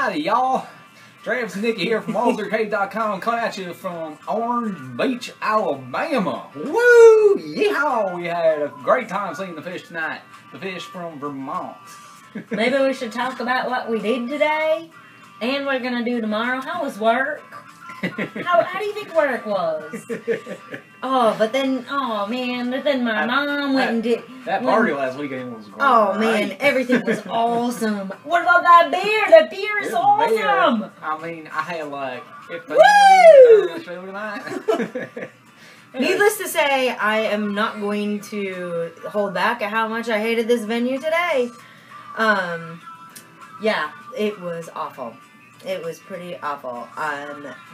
Howdy, y'all. Travis and Nikki here from allsarcade.com, coming at you from Orange Beach, Alabama. Woo! Yeehaw! We had a great time seeing the fish tonight. The fish from Vermont. Maybe we should talk about what we did today and what we're going to do tomorrow. How was work? How do you think work was? Oh, but then, oh man, but then my mom went and did... That party last weekend was great. Oh man, everything was awesome. What about that beer? That beer is awesome! Beer. I mean, I had like... Woo! Show tonight. Needless to say, I am not going to hold back at how much I hated this venue today. Yeah, it was awful. It was pretty awful.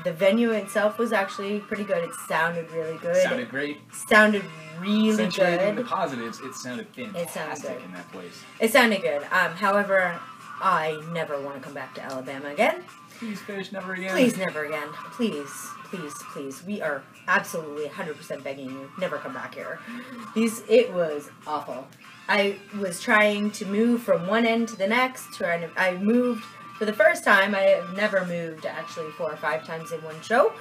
The venue itself was actually pretty good. It sounded really good. Sounded great. Sounded really Accentuating good. the positives, it sounded fantastic in that place. It sounded good. However, I never want to come back to Alabama again. Please, fish, never again. Please, never again. Please, please, please. We are absolutely 100% begging you, never come back here. It was awful. I was trying to move from one end to the next. I moved for the first time. I have never moved actually 4 or 5 times in one show.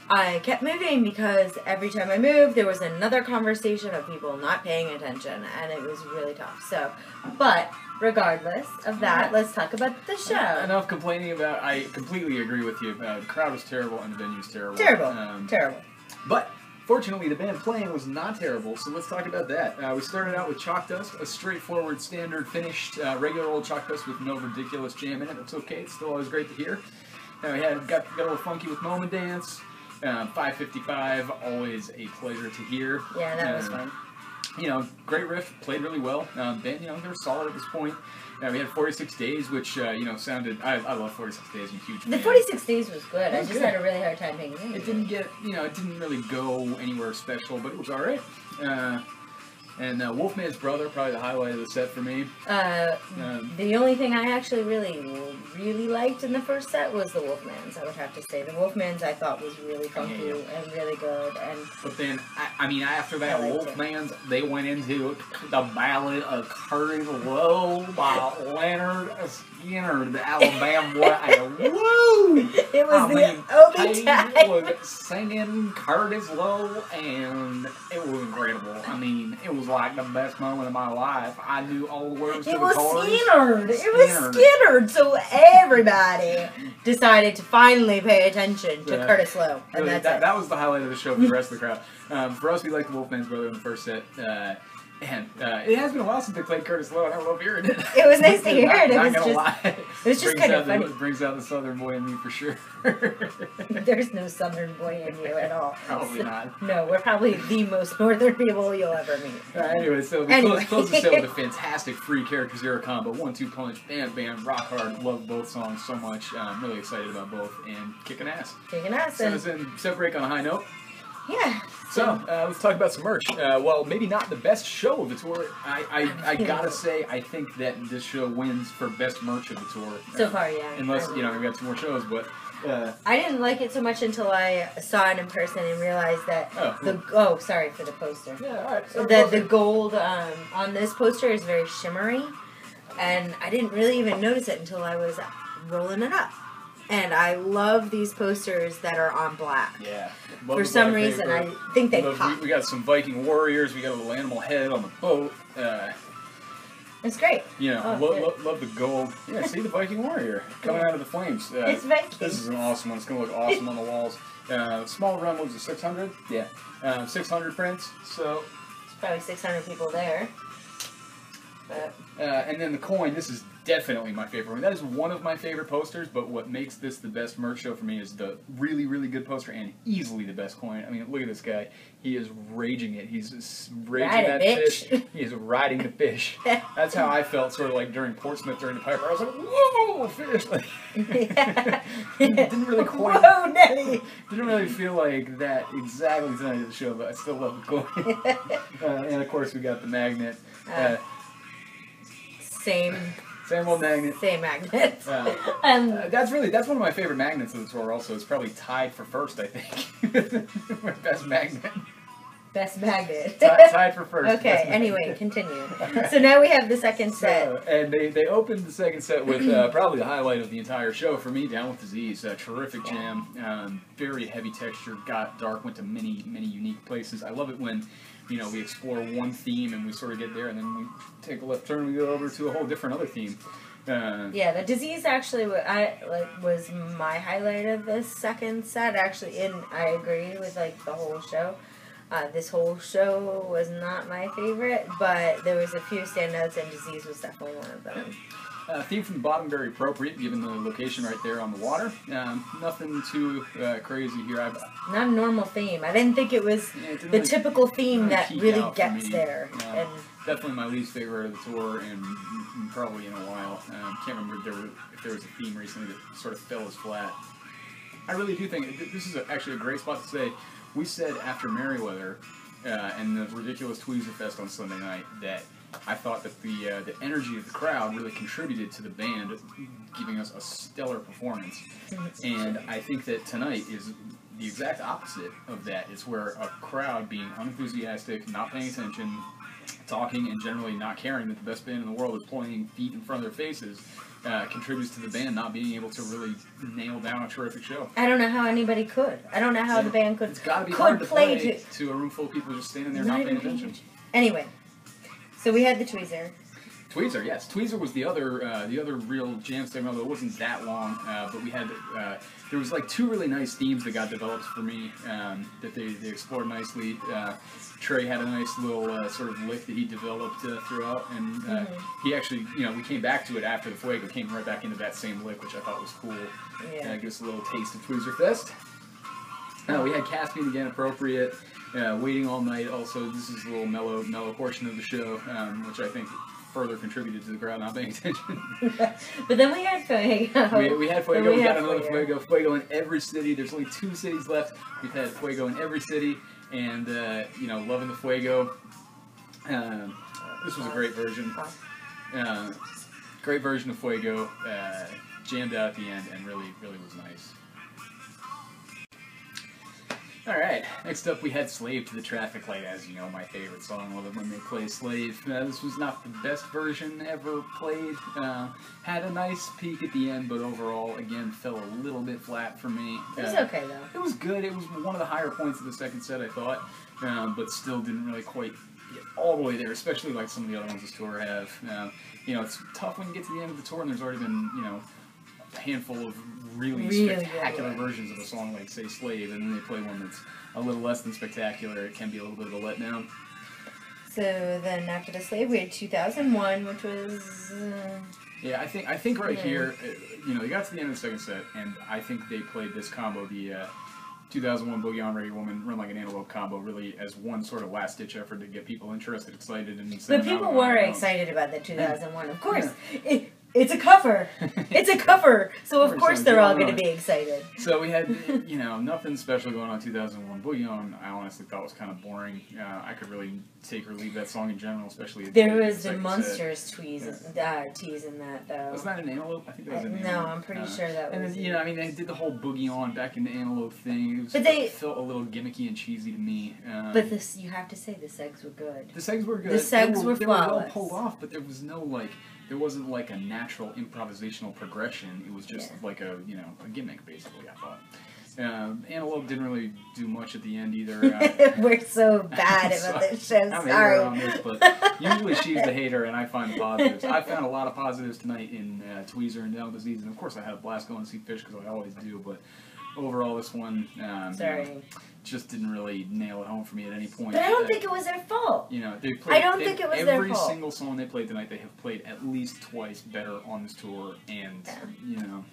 I kept moving because every time I moved, there was another conversation of people not paying attention, and it was really tough. So, but regardless of that, let's talk about the show. Enough complaining about. I completely agree with you. The crowd was terrible and the venue was terrible. Terrible. Terrible. But fortunately, the band playing was not terrible, so let's talk about that. We started out with Chalk Dust, a straightforward, standard, finished, regular old Chalk Dust with no ridiculous jam in it. That's okay. It's still always great to hear. We got a little funky with Moment Dance. 555, always a pleasure to hear. Yeah, that was fun. You know, great riff, played really well. Band, you know, they were solid at this point. We had 46 Days, which, you know, sounded... I love 46 Days, I'm a huge fan. The 46 Days was good. I just had a really hard time paying attention. It didn't get, you know, it didn't really go anywhere special, but it was alright. And Wolfman's Brother, probably the highlight of the set for me. The only thing I actually really liked in the first set was the Wolfman's, I would have to say. The Wolfman's I thought was really funky and really good. But then, I mean, after that Wolfman's, they went into the Ballad of Curtis Lowe by Leonard Skinner, the Alabama boy. Woo! It was Obi time. He was singing Curtis Lowe, and it was incredible. I mean, it was like the best moment of my life. I knew all the words to the chorus. It was Skinnered, so everybody decided to finally pay attention to Curtis Lowe, and that was the highlight of the show for the rest of the crowd. For us, we liked the Wolfman's Brother in the first set. And it has been a while since they played Curtis Lowe, and I love hearing it. It was nice to hear it. It was just kind of funny. It brings out the Southern boy in me for sure. There's no Southern boy in you at all. Probably not. No, we're probably the most Northern people you'll ever meet. Anyway, so we closed the show with a fantastic free Character Zero combo, 1-2 punch, bam, rock hard. Love both songs so much. I'm really excited about both, and kicking ass. Kicking ass. Send us in, set break on a high note. Yeah. So, let's talk about some merch. Well, maybe not the best show of the tour. I gotta say, I think that this show wins for best merch of the tour. So far, yeah. Unless, you know, we've got 2 more shows, but... I didn't like it so much until I saw it in person and realized that sorry for the poster. Yeah, alright. The gold on this poster is very shimmery, and I didn't really even notice it until I was rolling it up. And I love these posters that are on black. Yeah. For some reason, I think they pop. We got some Viking warriors. We got a little animal head on the boat. It's great. You know, love the gold. Yeah, see the Viking warrior coming out of the flames. It's Viking. This is an awesome one. It's going to look awesome on the walls. Small run was a 600. Yeah. 600 prints. So. It's probably 600 people there. But. And then the coin. This is definitely my favorite one. That is one of my favorite posters, but what makes this the best merch show for me is the really, really good poster and easily the best coin. I mean, look at this guy. He is raging it. He's raging that fish. He is riding the fish. That's how I felt sort of like during Portsmouth during the Piper. I was like, whoa, fish! Like, didn't really quite... Whoa, Nelly! Didn't really feel like that exactly tonight at the show, but I still love the coin. And of course we got the magnet. Same old magnet. Same magnet. That's one of my favorite magnets of the tour also. It's probably tied for first, I think. My best magnet. Best magnet. Tied for first. Okay, anyway, continue. So now we have the second set. And they opened the second set with probably the highlight of the entire show for me, Down with Disease. Terrific jam. Very heavy texture, got dark, went to many, many unique places. I love it when, you know, we explore one theme and we sort of get there and then we take a left turn and we go over to a whole different other theme. Yeah, the Disease actually was my highlight of this second set. Actually, and I agree with like the whole show. This whole show was not my favorite, but there was a few standouts, and Disease was definitely one of them. Theme from the bottom, very appropriate, given the location right there on the water. Nothing too crazy here. Not a normal theme. I didn't think it was the typical theme that really gets there. And definitely my least favorite of the tour, and probably in a while. Can't remember if there was a theme recently that sort of fell as flat. I really do think this is actually a great spot to say. We said after Merriweather and the ridiculous Tweezer Fest on Sunday night that I thought that the energy of the crowd really contributed to the band giving us a stellar performance. And I think that tonight is the exact opposite of that. It's where a crowd being unenthusiastic, not paying attention, talking, and generally not caring that the best band in the world is playing feet in front of their faces contributes to the band not being able to really nail down a terrific show. I don't know how anybody could. I don't know how the band could. It's got to be hard to play to a room full of people just standing there not paying attention. Anyway, so we had the Tweezer. Tweezer, yes. Tweezer was the other real jam segment, although it wasn't that long. But we had there was like two really nice themes that got developed for me that they explored nicely. Trey had a nice little sort of lick that he developed throughout, and he actually, you know, we came back to it after the Fuego, came right back into that same lick, which I thought was cool. Yeah. Gives us a little taste of Tweezer Fest. We had Caspian again, appropriate. Waiting All Night, also, this is a little mellow portion of the show, which I think further contributed to the crowd not paying attention. But then we had Fuego. We had Fuego, we got another Fuego. Fuego in every city. There's only 2 cities left. We've had Fuego in every city, and, you know, loving the Fuego. This was a great version. Great version of Fuego. Jammed out at the end, and really was nice. Alright, next up we had Slave to the Traffic Light, as you know, my favorite song. I love it when they play Slave. This was not the best version ever played. Had a nice peak at the end, but overall, again, fell a little bit flat for me. It was okay, though. It was good. It was one of the higher points of the second set, I thought, but still didn't really quite get all the way there, especially like some of the other ones this tour have. You know, it's tough when you get to the end of the tour and there's already been, you know, a handful of really spectacular versions of a song like, say, Slave, and then they play one that's a little less than spectacular. It can be a little bit of a letdown. So then after the Slave, we had 2001, which was... Yeah, I think right here, you know, they got to the end of the second set, and I think they played this combo, the 2001 Boogie on Ready Woman, Run Like an Antelope combo, really as one sort of last-ditch effort to get people interested, excited, and... But people were excited about the 2001, of course. Yeah. It's a cover. It's a cover. So of course they're all going to be excited. So we had, you know, nothing special going on 2001. Boogie On, I honestly thought was kind of boring. I could really take or leave that song in general, especially... There was the monstrous tease in that, though. Was that an Antelope? I think that was an Antelope. No, I'm pretty sure that was... And then, you know, I mean, they did the whole Boogie On back in the Antelope thing. It felt a little gimmicky and cheesy to me. But this, you have to say, the segs were good. The segs were good. The segs were flawless. They were well pulled off, but there was no, like... There wasn't like a natural improvisational progression. It was just like a, you know, a gimmick, basically, I thought. Antelope didn't really do much at the end either. We're so bad about this show, sorry. On this, but usually she's the hater and I find the positives. I found a lot of positives tonight in Tweezer and Down with Disease, and of course I had a blast going to see PHiSH because I always do, but overall this one sorry. You know, just didn't really nail it home for me at any point. But I don't think it was their fault. You know, they played. I don't think it was their fault. Every single song they played tonight, they have played at least twice better on this tour, and you know,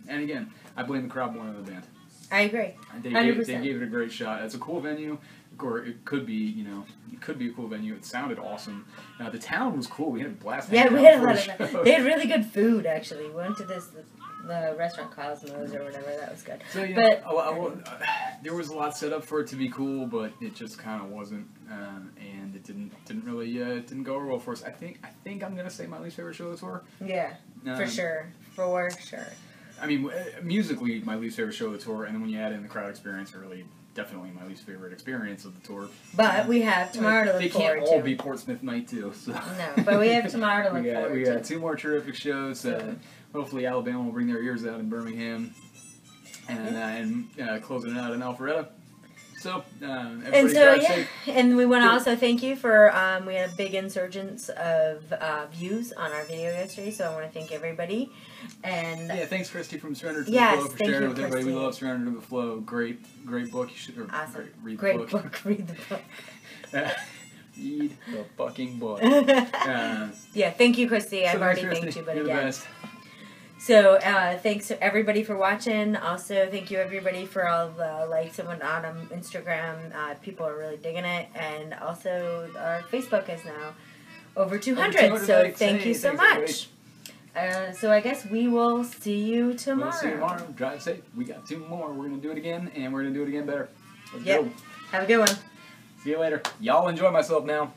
and again, I blame the crowd more than the band. I agree. They gave it a great shot. It's a cool venue, or it could be, you know, it could be a cool venue. It sounded awesome. The town was cool. We had a blast. Yeah, we had a lot of that. They had really good food, actually. We went to the restaurant Cosmos or whatever. That was good. So, yeah, but there was a lot set up for it to be cool, but it just kind of wasn't, and it didn't really didn't go over well for us. I think I'm gonna say my least favorite show of the tour. Yeah, for sure. I mean, musically, my least favorite show of the tour, and then when you add in the crowd experience, it really definitely my least favorite experience of the tour. But we have tomorrow to look They forward can't to. all be Portsmouth night too. So. No, but we have tomorrow to look forward to. We got 2 more terrific shows. Hopefully Alabama will bring their ears out in Birmingham, and closing it out in Alpharetta. So, everybody drive safe. And we want to also thank you for, we had a big insurgence of views on our video yesterday, so I want to thank everybody. And yeah, thanks Christy from Surrender to the Flow for sharing you, with everybody. We love Surrender to the Flow. Great book. You should awesome. read the book. Read the book. Read the fucking book. Yeah, thank you, Christy. I've already Christy, thanked you, but you're again. the best. So, thanks to everybody for watching. Also, thank you everybody for all the likes and whatnot on Instagram. People are really digging it. And also, our Facebook is now over 200. So, thank you so much. So, I guess we will see you tomorrow. We'll see you tomorrow. Drive safe. We got 2 more. We're going to do it again, and we're going to do it again better. Let's go. Have a good one. See you later. Y'all enjoy myself now.